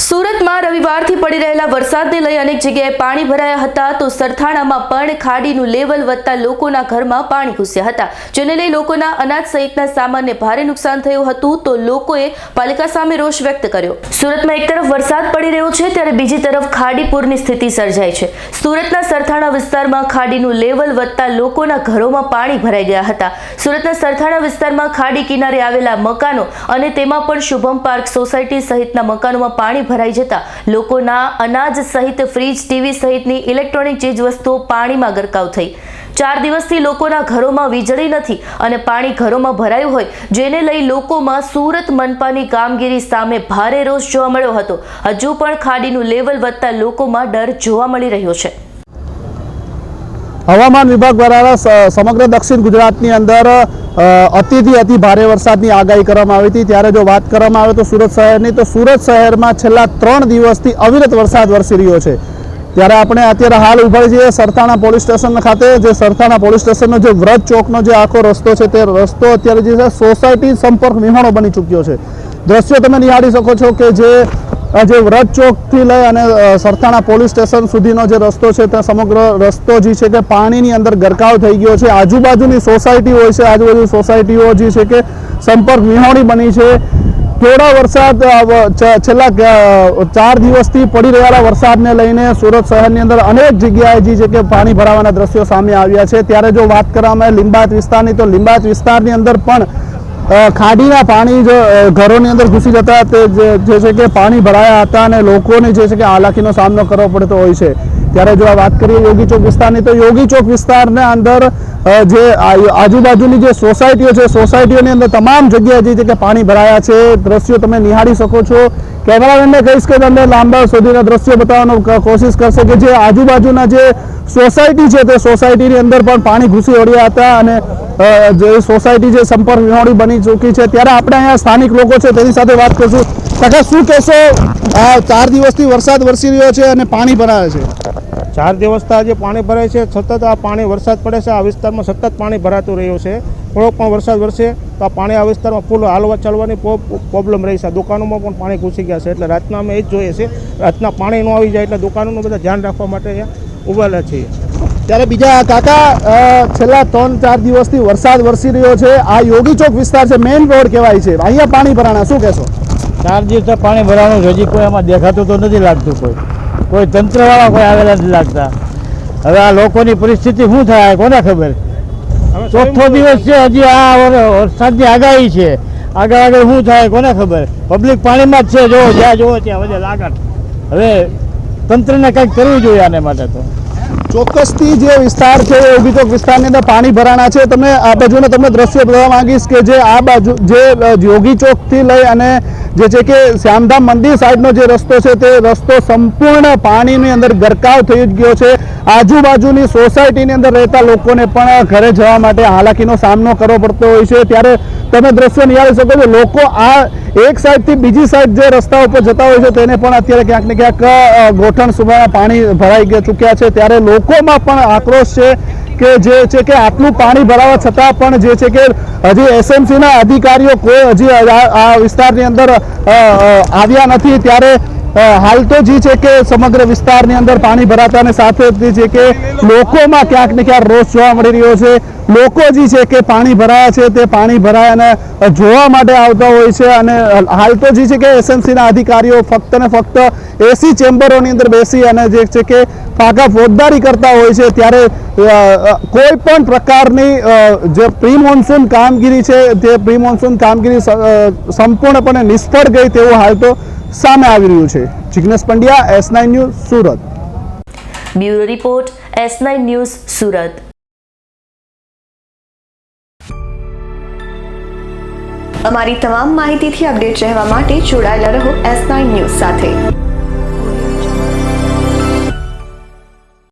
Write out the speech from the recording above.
સુરતમાં રવિવારથી પડી રહેલા વરસાદને લઈ અનેક જગ્યાએ પાણી ભરાયા હતા તો સરથાણામાં પણ ખાડીનું લેવલ વધતા લોકોના ઘરમાં પાણી ઘૂસ્યા હતા, જેને લઈ લોકોના અનાજ સહિતના સામાનને ભારે નુકસાન થયું હતું તો લોકોએ પાલિકા સામે રોષ વ્યક્ત કર્યો। સુરતમાં એક તરફ વરસાદ પડી રહ્યો છે ત્યારે બીજી તરફ ખાડીપૂરની સ્થિતિ સર્જાઈ છે। સુરતના સરથાણા વિસ્તારમાં ખાડીનું લેવલ વધતા લોકોના ઘરોમાં પાણી ભરાઈ ગયા હતા। સુરતના સરથાણા વિસ્તારમાં ખાડી કિનારે આવેલા મકાનો અને તેમાં પણ શુભમ પાર્ક સોસાયટી સહિતના મકાનોમાં પાણી ભરાઈ જતા લોકોના અનાજ સહિત ફ્રીજ, ટીવી સહિતની ઇલેક્ટ્રોનિક ચીજવસ્તુઓ પાણીમાં ગરકાવ થઈ। 4 દિવસથી લોકોના ઘરોમાં વીજળી નથી અને પાણી ઘરોમાં ભરાયું હોય, જેને લઈ લોકોમાં સુરત મનપાની કામગીરી સામે ભારે રોષ જોવા મળ્યો હતો। હજુ પણ ખાડીનું લેવલ વધતા લોકોમાં ડર જોવા મળી રહ્યો છે। હવામાન વિભાગ દ્વારા સમગ્ર દક્ષિણ ગુજરાતની અંદર અતિથી અતિ ભારે વરસાદની આગાહી કરવામાં આવી હતી। ત્યારે જો વાત કરવામાં આવે તો સુરત શહેરની, તો સુરત શહેરમાં છેલ્લા 3 દિવસથી અવિરત વરસાદ વરસી રહ્યો છે। ત્યારે આપણે અત્યારે હાલ ઉભા છીએ સરથાણા પોલીસ સ્ટેશન ખાતે। જે સરથાણા પોલીસ સ્ટેશનનો જે વ્રત ચોકનો જે આખો રસ્તો છે તે રસ્તો અત્યારે જે છે સોસાયટી સંપર્ક વિહોણો બની ચૂક્યો છે। દ્રશ્યો તમે નિહાળી શકો છો કે જે વ્રત ચોકથી લઈ અને સરથાણા પોલીસ સ્ટેશન સુધીનો જે રસ્તો છે તે સમગ્ર રસ્તો જે છે કે પાણીની અંદર ગરકાવ થઈ ગયો છે। આજુબાજુની સોસાયટી હોય છે, આજુબાજુ સોસાયટીઓ જે છે કે સંપર્ક વિહોણી બની છે। થોડા વરસાદ છેલ્લા 4 દિવસથી પડી રહેલા વરસાદને લઈને સુરત શહેરની અંદર અનેક જગ્યાએ જે છે કે પાણી ભરાવાના દ્રશ્યો સામે આવ્યા છે। ત્યારે જો વાત કરવામાં આવે લીંબાયત વિસ્તારની, તો લીંબાયત વિસ્તારની અંદર પણ ખાડીના પાણી ઘરોની અંદર ઘૂસી જતા તે જે છે કે પાણી ભરાયા હતા અને લોકોને જે છે કે હાલાકીનો સામનો કરવો પડતો હોય છે। ત્યારે જો આ વાત કરીએ યોગી ચોક વિસ્તારની, તો યોગી ચોક વિસ્તારના અંદર જે આજુબાજુની જે સોસાયટીઓ છે, સોસાયટીઓની અંદર તમામ જગ્યાએ જે છે કે પાણી ભરાયા છે। દ્રશ્યો તમે નિહાળી શકો છો। કેમેરામેનને કહીશ કે તમને લાંબા સુધીના દ્રશ્યો બતાવવાનો કોશિશ કરશે કે જે આજુબાજુના જે સોસાયટી છે તે સોસાયટીની અંદર પણ પાણી ઘૂસી વળ્યા હતા અને જે સોસાયટી જે સંપર્ક વિહોણી બની ચૂકી છે। ત્યારે આપણે અહીંયા સ્થાનિક લોકો છે તેની સાથે વાત કરશું। કાકા, શું કહેશો? આ 4 દિવસથી વરસાદ વરસી રહ્યો છે અને પાણી ભરાય છે। 4 દિવસથી આજે પાણી ભરાય છે, સતત આ પાણી વરસાદ પડે છે, આ વિસ્તારમાં સતત પાણી ભરાતું રહ્યું છે। થોડોક પણ વરસાદ વરસે તો આ પાણી આ વિસ્તારમાં ફૂલ હાલવા ચાલવાની પ્રોબ્લેમ રહી છે। દુકાનોમાં પણ પાણી ઘૂસી ગયા છે, એટલે રાતના અમે એ જ જોઈએ છીએ, રાતના પાણી ન આવી જાય એટલે દુકાનોનું બધા ધ્યાન રાખવા માટે અહીંયા ઉભેલા છીએ। ત્યારે બીજા કાકા, છેલ્લા 3-4 દિવસથી વરસાદ વરસી રહ્યો છે, આ યોગી ચોક વિસ્તાર છે, મેઇન રોડ કહેવાય છે, અહીંયા પાણી ભરાણા, શું કહેશો? 4 દિવસથી પાણી ભરાવાનું હજી કોઈ એમાં દેખાતું તો નથી લાગતું, કોઈ તંત્રવાળા કોઈ આવેલા નથી લાગતા। હવે આ લોકોની પરિસ્થિતિ શું થાય કોને ખબર? 4થો દિવસ છે, હજી આ વરસાદની આગાહી છે, આગળ શું થાય કોને ખબર? પબ્લિક પાણીમાં જ છે, જો જ્યાં જોવો ત્યાં વધે લાગત। હવે તંત્રને કંઈક કરવું જોઈએ આને માટે તો। ચોક્કસથી જે વિસ્તાર છે યોગી ચોક વિસ્તારની અંદર પાણી ભરાણા છે। તમે આ બાજુને તમને દ્રશ્ય બતાવવા માંગીશ કે જે આ બાજુ જે યોગી ચોકથી લઈ અને જે છે કે શ્યામધામ મંદિર સાઈડનો જે રસ્તો છે તે રસ્તો સંપૂર્ણ પાણીની અંદર ગરકાવ થઈ ગયો છે। આજુબાજુની સોસાયટીની અંદર રહેતા લોકોને પણ ઘરે જવા માટે હાલાકીનો સામનો કરવો પડતો હોય છે। ત્યારે તમે દ્રશ્યો નિહાળી શકો છો, લોકો આ એક સાઈડથી બીજી સાઈડ જે રસ્તા ઉપર જતા હોય છે તેને પણ અત્યારે ક્યાંક ને ક્યાંક ગોઠણ સુધીમાં પાણી ભરાઈ ચૂક્યા છે। ત્યારે લોકોમાં પણ આક્રોશ છે કે જે છે કે આટલું પાણી ભરાવા છતાં પણ જે છે કે હજી એસએમસીના અધિકારીઓ કોઈ હજી આ વિસ્તારની અંદર આવ્યા નથી। ત્યારે હાલ તો જે છે કે સમગ્ર વિસ્તારની અંદર પાણી ભરાતાની સાથે જે છે કે લોકોમાં ક્યાંક ને ક્યાંક રોષ જોવા મળી રહ્યો છે। લોકો જે છે કે પાણી ભરાયા છે તે પાણી ભરાય અને જોવા માટે આવતા હોય છે અને હાલ તો જે છે કે એસએમસીના અધિકારીઓ ફક્ત ને ફક્ત એસી ચેમ્બરોની અંદર બેસી અને જે છે કે ફાંકા ફોજદારી કરતા હોય છે। ત્યારે કોઈ પણ પ્રકારની જે પ્રી મોન્સૂન કામગીરી છે તે પ્રી મોન્સૂન કામગીરી સંપૂર્ણપણે નિષ્ફળ ગઈ તેવું હાલ તો સામે આવી રહ્યું છે। Jignesh Pandya, S9 news, Surat. Bureau report, S9 news, Surat. અમારી તમામ માહિતીથી અપડેટ રહેવા માટે જોડાયેલા રહો S9 ન્યૂઝ સાથે।